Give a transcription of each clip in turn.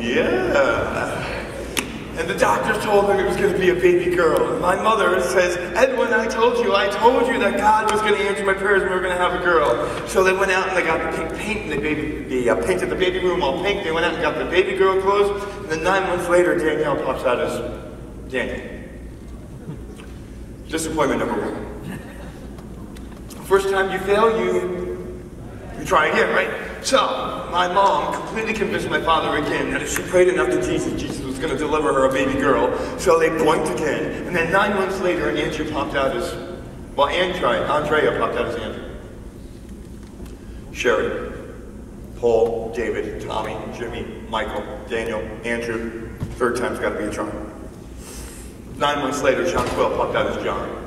Yeah. And the doctors told him it was going to be a baby girl. And my mother says, Edwin, I told you that God was going to answer my prayers and we were going to have a girl. So they went out and they got the pink paint and they painted the baby room all pink. They went out and got the baby girl clothes. And then 9 months later, Danielle pops out as Daniel. Disappointment number 1. First time you fail, you try again, right? So, my mom completely convinced my father again that if she prayed enough to Jesus, Jesus was going to deliver her a baby girl. So they boinked again. And then 9 months later, Andrew popped out as, well, Andrea popped out as Andrew. Sherry, Paul, David, Tommy, Jimmy, Michael, Daniel, Andrew. Third time's got to be a charm. 9 months later, Jonquil popped out as John.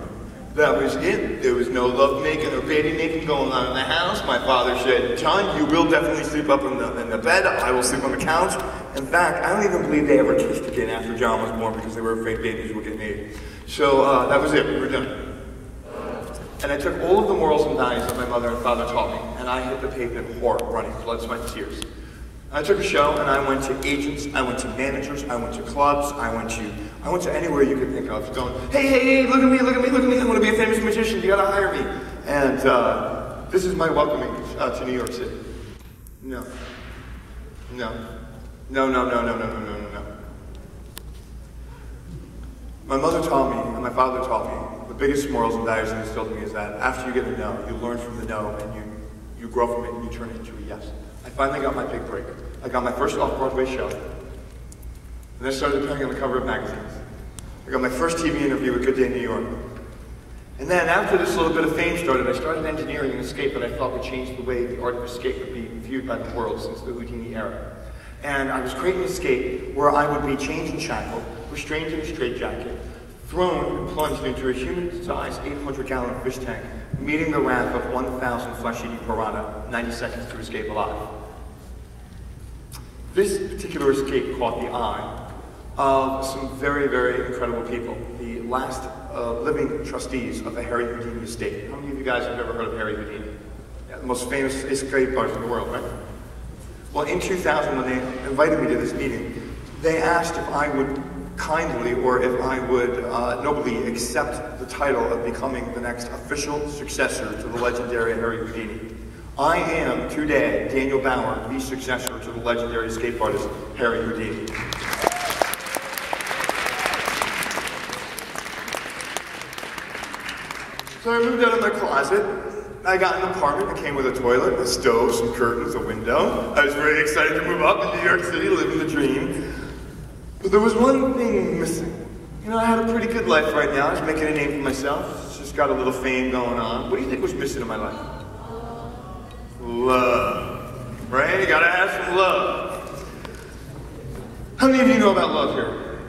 That was it. There was no love making or baby making going on in the house. My father said, John, you will definitely sleep up in the bed. I will sleep on the couch. In fact, I don't even believe they ever kissed again after John was born because they were afraid babies would get made. So that was it. We were done. And I took all of the morals and values that my mother and father taught me, and I hit the pavement hard, running, blood, sweat, and tears. I took a show and I went to agents, I went to managers, I went to clubs, I went to anywhere you could think of, going, hey, look at me, I want to be a famous magician, you gotta hire me. And this is my welcoming to New York City. No. My mother taught me, and my father taught me, the biggest morals and values they instilled in me is that after you get a no, you learn from the no, and you grow from it, and you turn it into a yes. I finally got my big break. I got my first off-Broadway show. And then I started appearing on the cover of magazines. I got my first TV interview with Good Day New York. And then after this little bit of fame started, I started engineering an escape that I thought would change the way the art of escape would be viewed by the world since the Houdini era. And I was creating an escape where I would be chained and shackled, restrained in a straitjacket, thrown and plunged into a human-sized 800-gallon fish tank, meeting the wrath of 1,000 flesh-eating piranha, 90 seconds to escape alive. This particular escape caught the eye of some very, very incredible people. The last living trustees of the Harry Houdini estate. How many of you guys have ever heard of Harry Houdini? Yeah, the most famous escape artist in the world, right? Well, in 2000, when they invited me to this meeting, they asked if I would kindly, or if I would nobly accept the title of becoming the next official successor to the legendary Harry Houdini. I am, today, Daniel Bauer, the successor to the legendary escape artist, Harry Houdini. So I moved out of my closet. I got an apartment that came with a toilet, a stove, some curtains, a window. I was very excited to move up in New York City, living the dream. But there was one thing missing. You know, I had a pretty good life right now. I was making a name for myself. Just got a little fame going on. What do you think was missing in my life? Love. Right? You gotta have some love. How many of you know about love here?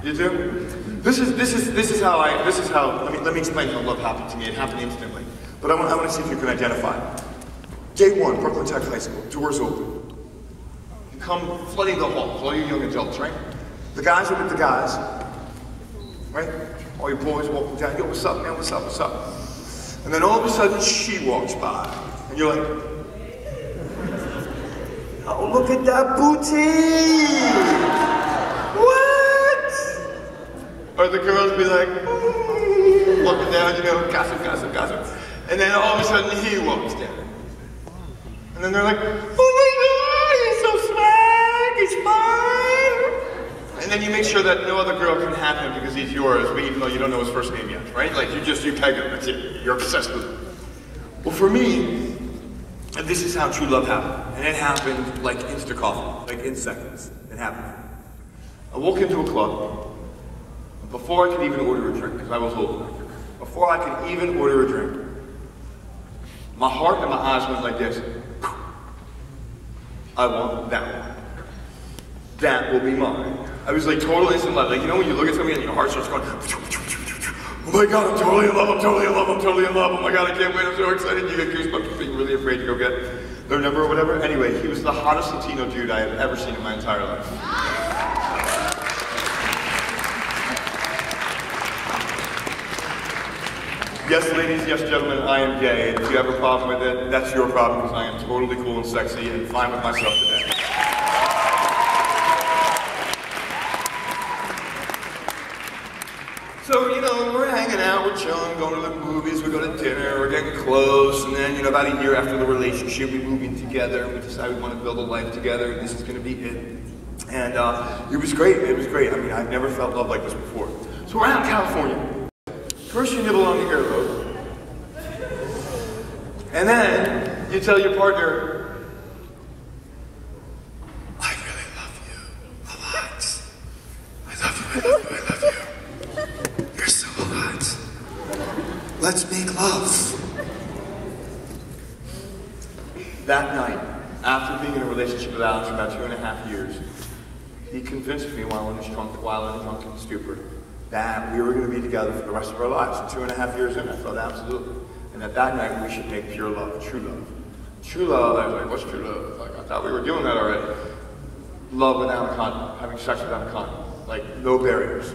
You do? This is how let me explain how love happened to me. It happened instantly. But I want to see if you can identify. Day 1, Brooklyn Tech High School, doors open. You come flooding the halls, all you young adults, right? The guys are with the guys, right? All your boys walking down, yo, what's up, man, what's up, what's up? And then all of a sudden, she walks by, and you're like, oh, look at that booty! What? Or the girls be like, walking down, you know, gossip. And then all of a sudden, he walks down. And then they're like, oh my God, he's so swag, he's fine. And then you make sure that no other girl can have him because he's yours, but even though you don't know his first name yet, right? Like you peg him, that's it. You're obsessed with him. Well, for me, this is how true love happened. And it happened like insta-coffee, like in seconds. It happened. I walk into a club, and before I could even order a drink, because I was old, before I could even order a drink, my heart and my eyes went like this. I want that one. That will be mine. I was like total instant love. Like, you know when you look at somebody and your heart starts going, oh my God, I'm totally in love, I'm totally in love, I'm totally in love. Oh my God, I can't wait, I'm so excited. You get goosebumps being really afraid to go get their number or whatever. Anyway, he was the hottest Latino dude I have ever seen in my entire life. Yes, ladies, yes, gentlemen, I am gay. And if you have a problem with it, that's your problem because I am totally cool and sexy and fine with myself today. we're chilling, going to the movies, we go to dinner, we're getting close, and then, about a year after the relationship, we move in together, and we decide we want to build a life together, and this is going to be it. And it was great, I mean, I've never felt love like this before. So we're out in California. First you nibble on the earlobe, and then you tell your partner, I really love you a lot. I love you, I love you, I love you. You're so hot. Let's make love. That night, after being in a relationship with Alex for about 2.5 years, he convinced me while in his drunken stupor that we were going to be together for the rest of our lives. And 2.5 years in, I thought absolutely. And that night we should make pure love, true love. True love, I was like, what's true love? Like, I thought we were doing that already. Love without a condom, having sex without a condom. Like, no barriers.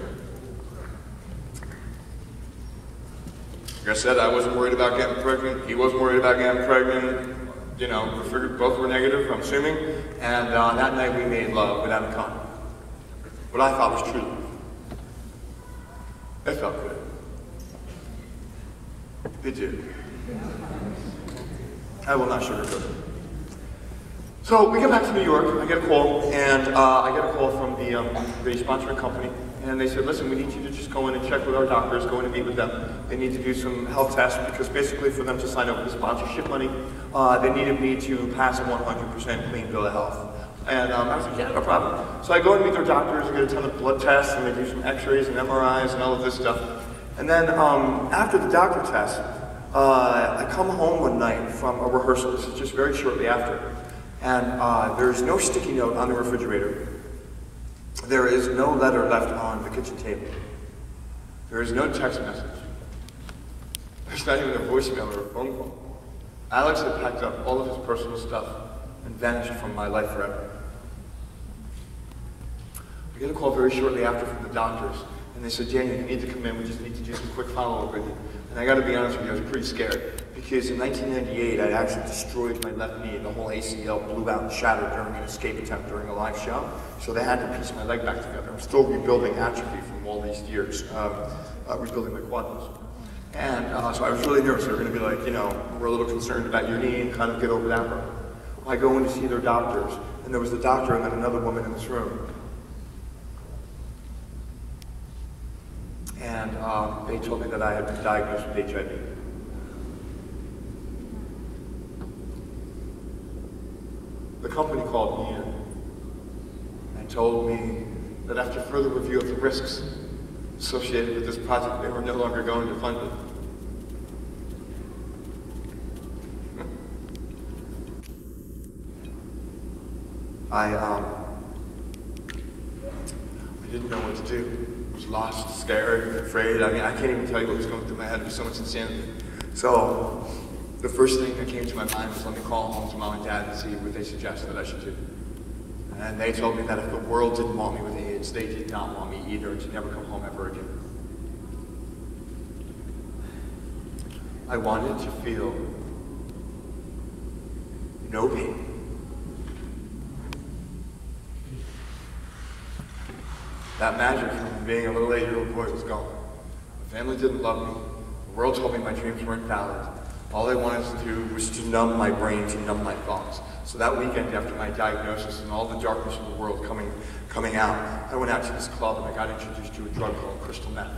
Like I said, I wasn't worried about getting pregnant. He wasn't worried about getting pregnant. We figured both were negative, I'm assuming. And that night we made love without a condom. What I thought was true love. It felt good. It did. I will not sugarcoat it. So we get back to New York, I get a call, and I get a call from the sponsoring company, and they said, listen, we need you to just go in and check with our doctors, go in and meet with them. They need to do some health tests, because basically for them to sign up for the sponsorship money, they needed me to pass a 100% clean bill of health. And I was like, yeah, no problem. So I go and meet their doctors, I get a ton of blood tests, and they do some x-rays and MRIs and all of this stuff. And then after the doctor test, I come home one night from a rehearsal. This is just very shortly after. And there's no sticky note on the refrigerator. There is no letter left on the kitchen table. There is no text message. There's not even a voicemail or a phone call. Alex had packed up all of his personal stuff and vanished from my life forever. I get a call very shortly after from the doctors, and they said, Daniel, you need to come in, we just need to do some quick follow-up with you. And I gotta be honest with you, I was pretty scared, because in 1998, I actually destroyed my left knee, and the whole ACL blew out and shattered during an escape attempt during a live show. So they had to piece my leg back together. I'm still rebuilding atrophy from all these years, rebuilding my quad muscle. And so I was really nervous. They were gonna be like, we're a little concerned about your knee, and kind of get over that part. I go in to see their doctors, and there was the doctor and then another woman in this room. And they told me that I had been diagnosed with HIV. The company called me in and told me that after further review of the risks associated with this project, they were no longer going to fund it. I didn't know what to do. I was lost, scared, afraid. I mean, I can't even tell you what was going through my head. It was so much insanity. So, the first thing that came to my mind was let me call home to mom and dad and see what they suggested that I should do. And they told me that if the world didn't want me with AIDS, they did not want me either, and to never come home ever again. I wanted to feel no pain. That magic from being a little 8-year-old boy was gone. My family didn't love me. The world told me my dreams weren't valid. All I wanted to do was to numb my brain, to numb my thoughts. So that weekend after my diagnosis and all the darkness of the world coming out, I went out to this club and I got introduced to a drug called crystal meth.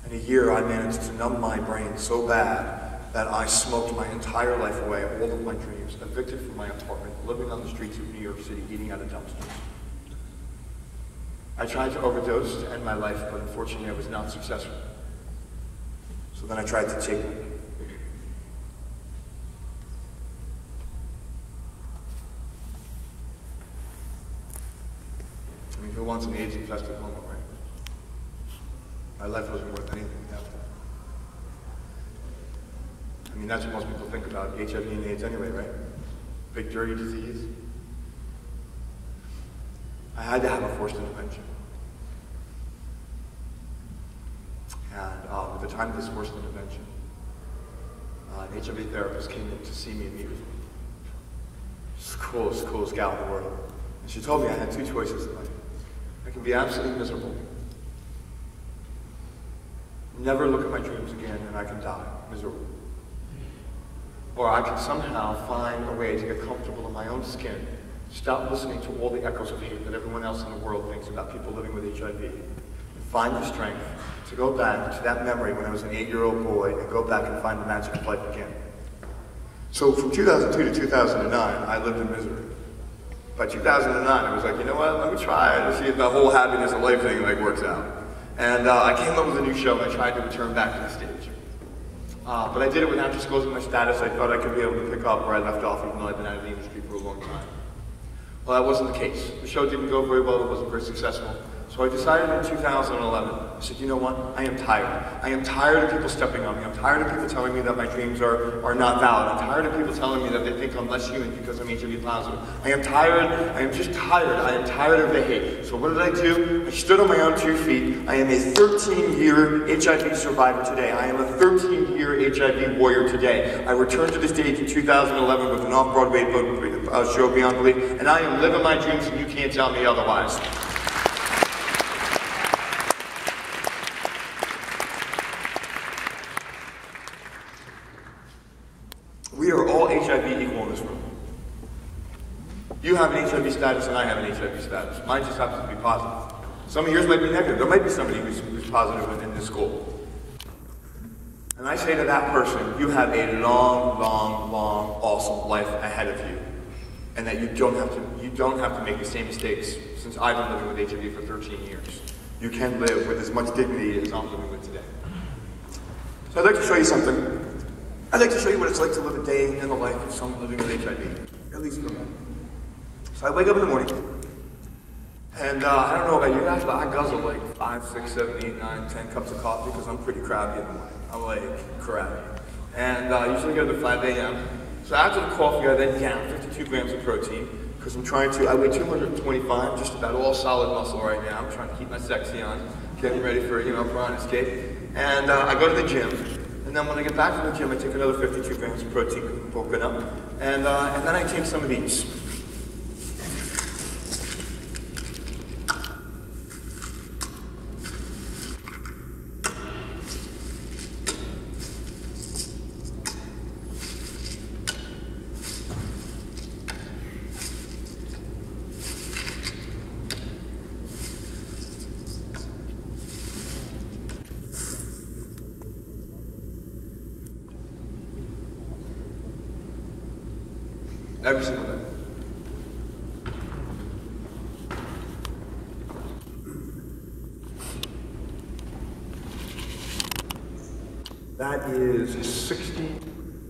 In a year, I managed to numb my brain so bad that I smoked my entire life away, all of my dreams, evicted from my apartment, living on the streets of New York City, eating out of dumpsters. I tried to overdose to end my life, but unfortunately I was not successful. So then I tried to take it. I mean, who wants an AIDS-infested homo, right? My life wasn't worth anything without that. I mean, that's what most people think about HIV and AIDS anyway, right? Big dirty disease. I had to have a forced intervention. And at the time of this forced intervention, an HIV therapist came in to see me and meet with me. She's the coolest gal in the world. And she told me I had two choices in life. I can be absolutely miserable, never look at my dreams again, and I can die miserable. Or I can somehow find a way to get comfortable in my own skin, stop listening to all the echoes of hate that everyone else in the world thinks about people living with HIV, and find the strength to go back to that memory when I was an 8-year-old boy and go back and find the magic of life again. So from 2002 to 2009, I lived in misery. By 2009, I was like, you know what, let me try to see if the whole happiness of life thing works out. And I came up with a new show, and I tried to return back to the stage. But I did it without disclosing my status. I thought I could be able to pick up where I left off, even though I've been out of the industry for a long time. Well, that wasn't the case. The show didn't go very well. It wasn't very successful. So I decided in 2011, I said, you know what? I am tired. I am tired of people stepping on me. I'm tired of people telling me that my dreams are not valid. I'm tired of people telling me that they think I'm less human because I'm HIV positive. I am tired. I am just tired. I am tired of the hate. So what did I do? I stood on my own 2 feet. I am a 13-year HIV survivor today. I am a 13-year HIV warrior today. I returned to the stage in 2011 with an off-Broadway show, Beyond Belief, and I am living my dreams, and you can't tell me otherwise. We are all HIV equal in this room. You have an HIV status and I have an HIV status. Mine just happens to be positive. Some of yours might be negative. There might be somebody who's positive within this school. And I say to that person, you have a long, long, long, awesome life ahead of you. And that you don't have to make the same mistakes since I've been living with HIV for 13 years. You can live with as much dignity as I'm living with today. So I'd like to show you something. I'd like to show you what it's like to live a day in the life of someone living with HIV, at least for me. So I wake up in the morning, and I don't know about you guys, but I guzzle like 5, 6, 7, 8, 9, 10 cups of coffee because I'm pretty crabby in the morning. I'm like crabby. And I usually go to 5 a.m. So after the coffee, I then count 52 grams of protein because I weigh 225, just about all solid muscle right now. I'm trying to keep my sexy on, getting ready for, piranha escape. And I go to the gym. And then when I get back from the gym, I take another 52 grams of protein, broken up, and then I take some of these. Every single day. That is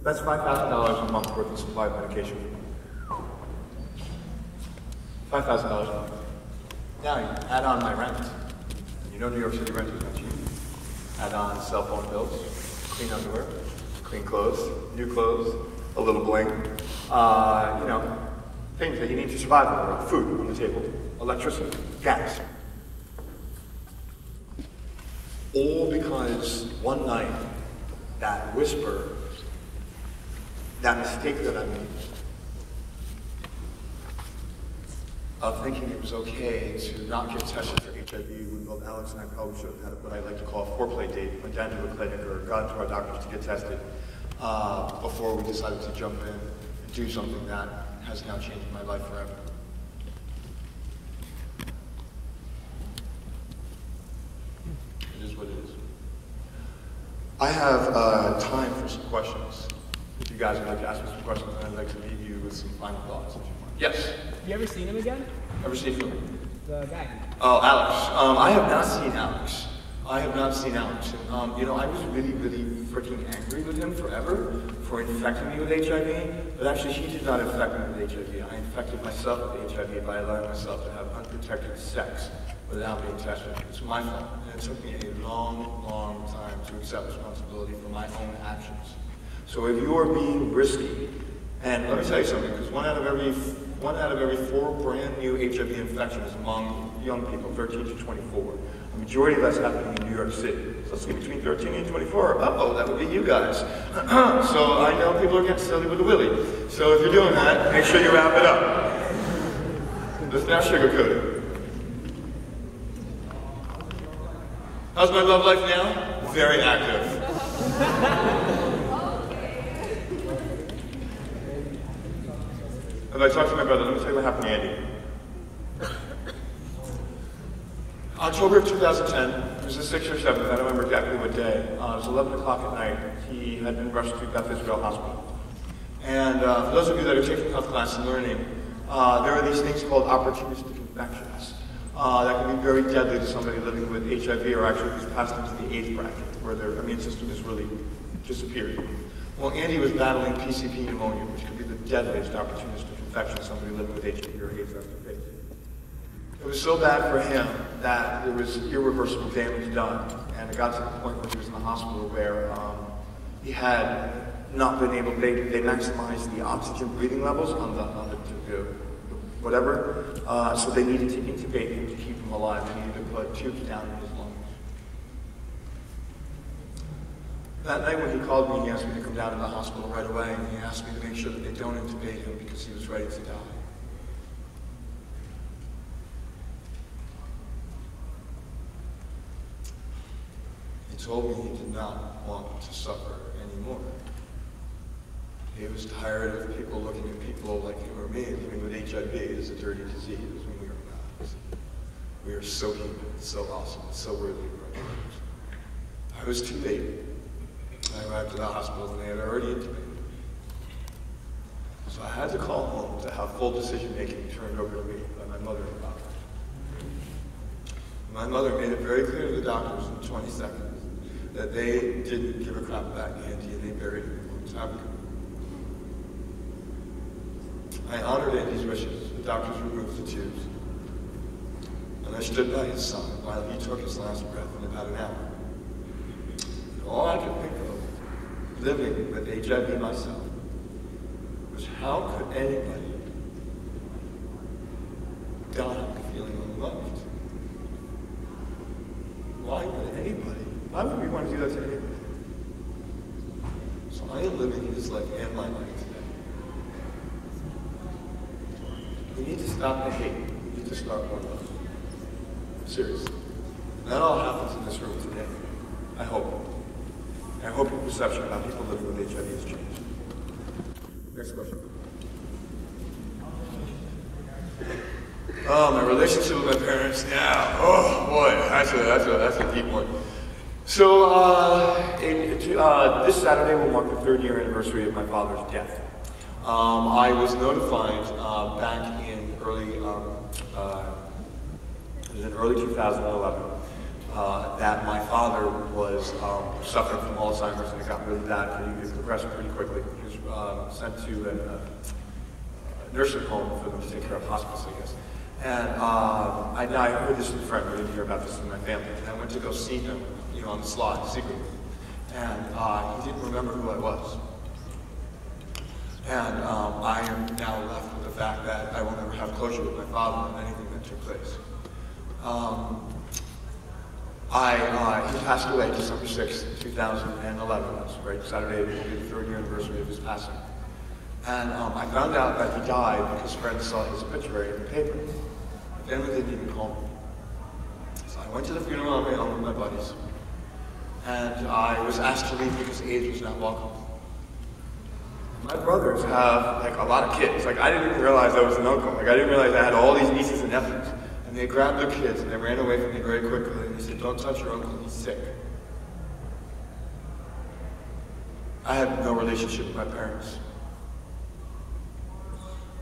that's $5,000 a month worth of supply of medication. $5,000 a month. Now you add on my rent. You know New York City rent is not cheap. Add on cell phone bills, clean underwear, clean clothes, new clothes, a little bling. Things that you need to survive in the world. Food on the table, electricity, gas. All because one night, that whisper, that mistake that I made, of thinking it was okay to not get tested for HIV when both Alex and I probably should have had what I like to call a foreplay date, went down to a clinic or got to our doctors to get tested before we decided to jump in and do something that has now changed my life forever. It is what it is. I have time for some questions. If you guys would like to ask me some questions, and I'd like to leave you with some final thoughts. If you want. Yes? You ever seen him again? Ever seen who? The guy. Oh, Alex. I have not seen Alex. I have not seen Alex. And, I was really, really freaking angry with him forever for infecting me with HIV, but actually he did not infect me with HIV. I infected myself with HIV by allowing myself to have unprotected sex without being tested. It's my fault, and it took me a long, long time to accept responsibility for my own actions. So if you are being risky, and let me tell you something, because one out of every 4 brand new HIV infections among young people, 13 to 24. The majority of that's happening in New York City. So let's see, between 13 and 24, that would be you guys. So I know people are getting silly with the willy. So if you're doing that, make sure you wrap it up. Let's not sugarcoat it. How's my love life now? Very active. As I talked to my brother, let me tell you what happened to Andy. October of 2010, it was the 6th or 7th, I don't remember exactly what day. It was 11 o'clock at night. He had been rushed to Beth Israel Hospital. And for those of you that are taking health class and learning, there are these things called opportunistic infections that can be very deadly to somebody living with HIV or actually who's passed into the AIDS bracket, where their immune system has really disappeared. Well, Andy was battling PCP pneumonia, which could be the deadliest opportunistic infection somebody living with HIV or AIDS has to face. It was so bad for him that there was irreversible damage done, and it got to the point where he was in the hospital where he had not been able, they maximized the oxygen breathing levels on the whatever, so they needed to intubate him to keep him alive. They needed to put tubes down in his lungs. That night when he called me, he asked me to come down to the hospital right away, and he asked me to make sure that they don't intubate him because he was ready to die. He told me he did not want to suffer anymore. He was tired of people looking at people like you or me living with HIV as a dirty disease when we are not. We are so human, so awesome, so worthy of our lives. I was too late. I arrived at the hospital and they had already intubated me. So I had to call home to have full decision-making turned over to me by my mother and father. My mother made it very clear to the doctors in 20 seconds that they didn't give a crap about Andy and they buried him a long time ago. I honored Andy's wishes. The doctors removed the tubes. And I stood by his side while he took his last breath in about an hour. And all I could think of, living with HIV myself, was how could anybody die feeling unloved? Why would anybody? Why would we want to do that to anybody? So I am living his life and my life today. We need to stop the hate. We need to start more love. Seriously. That all happens in this room today. I hope. And I hope your perception about people living with HIV has changed. Next question. Oh, my relationship with my parents now. Oh boy, that's a deep one. So this Saturday will mark the 3rd year anniversary of my father's death. I was notified back in early 2011 that my father was suffering from Alzheimer's, and it got really bad. He progressed pretty quickly. He was sent to a nursing home for them to take care of, hospice, I guess. And I heard this from a friend. We didn't hear about this in my family. And I went to go see him, on the slide, secretly. And he didn't remember who I was. And I am now left with the fact that I will never have closure with my father on anything that took place. He passed away December 6th, 2011. That's right, Saturday will be the 3rd year anniversary of his passing. And I found out that he died because friends saw his obituary in the paper. My family didn't even call me. So I went to the funeral on my own with my buddies. And I was asked to leave because AIDS was not welcome. My brothers have like a lot of kids. Like I didn't even realize I was an uncle. Like I didn't realize I had all these nieces and nephews. And they grabbed their kids and they ran away from me very quickly. And they said, "Don't touch your uncle, he's sick." I have no relationship with my parents.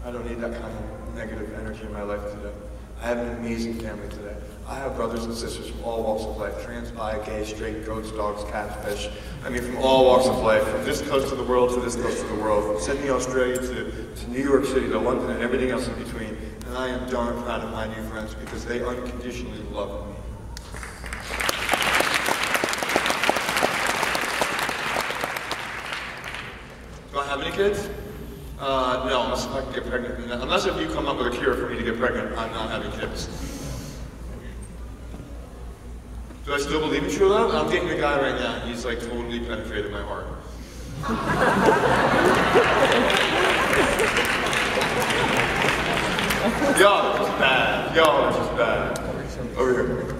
I don't need that kind of negative energy in my life today. I have an amazing family today. I have brothers and sisters from all walks of life, trans, bi, gay, straight, goats, dogs, cats, fish. I mean, from all walks of life, from this coast of the world to this coast of the world, from Sydney, Australia to New York City to London and everything else in between. And I am darn proud of my new friends because they unconditionally love me. Do I have any kids? No, unless I can get pregnant. Unless if you come up with a cure for me to get pregnant, I'm not having kids. Do I still believe in true love? I'm dating a guy right now. He's like totally penetrated my heart. Y'all are just bad. Y'all are just bad. Over here.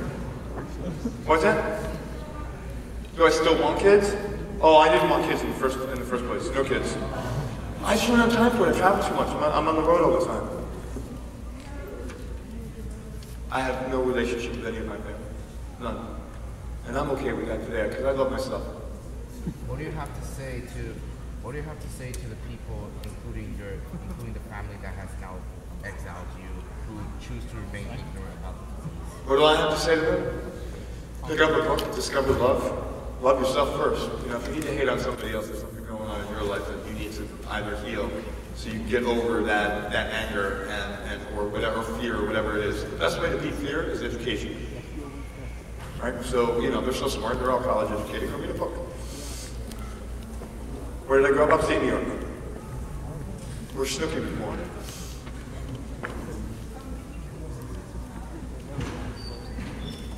What's that? Do I still want kids? Oh, I didn't want kids in the first place. No kids. I just don't have time for it. I travel too much. I'm on the road all the time. I have no relationship with any of my family. None. And I'm okay with that today because I love myself. What do you have to say to the people, including the family that has now exiled you, who choose to remain ignorant about the disease? What do I have to say to them? Pick up a book, discover love. Love yourself first. You know, if you need to hate on somebody else, there's something going on in your life that you need to either heal, so you get over that anger and or whatever fear or whatever it is. The best way to beat fear is education. Right? So you know they're so smart. They're all college educated. Go read a book. Where did I grow up? Upstate New York. Where's Snooki was born?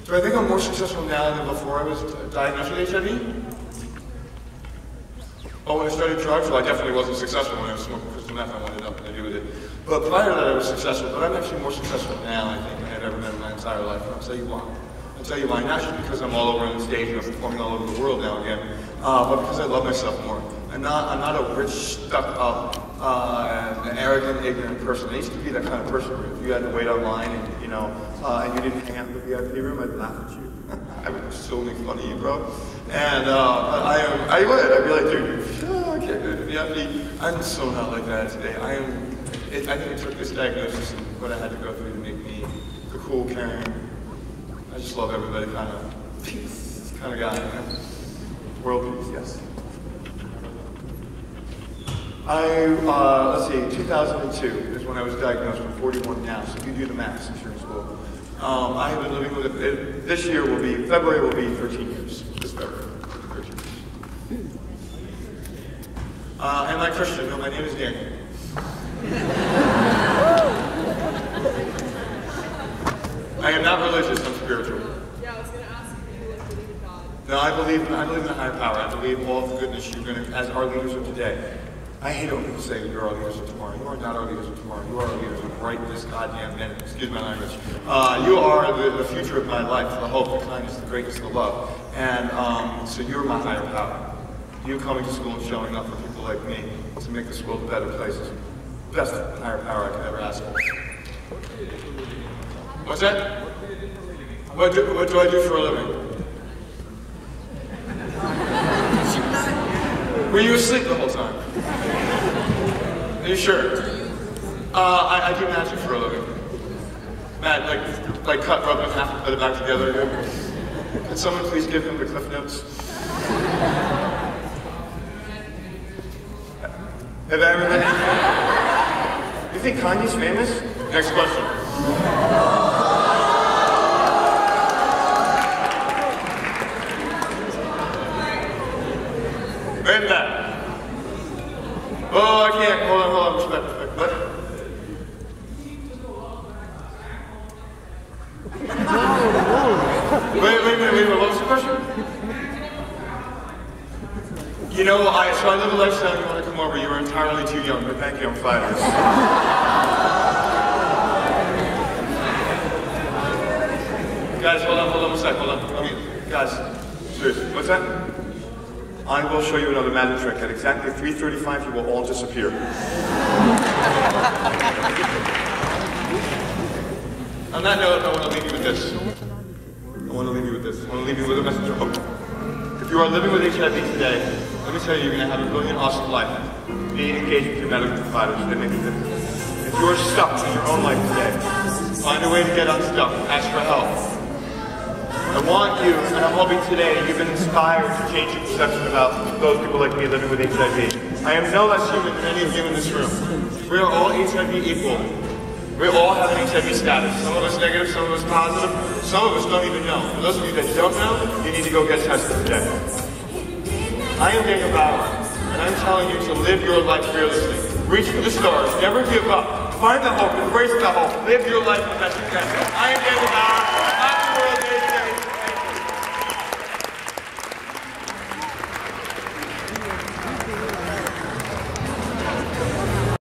Do I think I'm more successful now than before I was diagnosed with HIV? Oh, when I started drugs, well, I definitely wasn't successful when I was smoking crystal meth. I wanted nothing to do with it. But prior to that, I was successful. But I'm actually more successful now, I think, than I've ever been in my entire life. And I'll tell you why. I'll tell you why. Not just because I'm all over on the stage and I'm performing all over the world now again, but because I love myself more. I'm not a rich, stuck-up, an arrogant, ignorant person. I used to be that kind of person where if you had to wait online and and you didn't hang out in the VIP room, I'd laugh at you. I would so make fun of you, bro. And I would. I really do. I can't do the VIP. I'm so not like that today. I think it took this diagnosis and what I had to go through to make me the cool, caring. I just love everybody kind of guy. You know? World peace, yes. Let's see, 2002 is when I was diagnosed. I'm 41 now, so you do the math since you're in school. I have been living with it. This year will be, February will be 13 years. This February, 13 years. Am I Christian? No, my name is Daniel. I am not religious, I'm spiritual. Yeah, I was going to ask if you believe in God. No, I believe in a higher power. I believe all of the goodness you're going to, as our leaders of today. I hate when people say you're our leaders of tomorrow. You are not our leaders of tomorrow. You are our leaders of right this goddamn minute. Excuse my language. You are the future of my life, the hope, the kindness, the greatness, the love. And so you're my higher power. You coming to school and showing up for people like me to make this world a better place is the best higher power I could ever ask for. What's that? What do I do for a living? Were you asleep the whole time? Are you sure? I do magic for a living. Like cut, rub it in half, and put it back together again. Can someone please give him the Cliff Notes? Have I ever met you think Kanye's famous? Next question. Right in back. Oh, I can't. Hold on. Respect. What? Wait. What was the question? You know, so I live a lifestyle. You want to come over? You were entirely too young, but thank you. I'm flattered. Guys, hold on a sec. Hold on. Guys, seriously, what's that? I will show you another magic trick. At exactly 3:35, you will all disappear. On that note, I want to leave you with this. I want to leave you with a message of hope. If you are living with HIV today, let me tell you, you're going to have a brilliant, awesome life. Be engaged with your medical providers. They make a difference. If you are stuck in your own life today, find a way to get unstuck. Ask for help. I want you, and I'm hoping today you've been inspired to change your perception about those people like me living with HIV. I am no less human than any of you in this room. We are all HIV equal. We all have an HIV status. Some of us negative, some of us positive, some of us don't even know. For those of you that don't know, you need to go get tested today. I am Daniel Bauer, and I'm telling you to live your life fearlessly. Reach for the stars, never give up. Find the hope, embrace the hope, live your life the best you can. I am Daniel Bauer.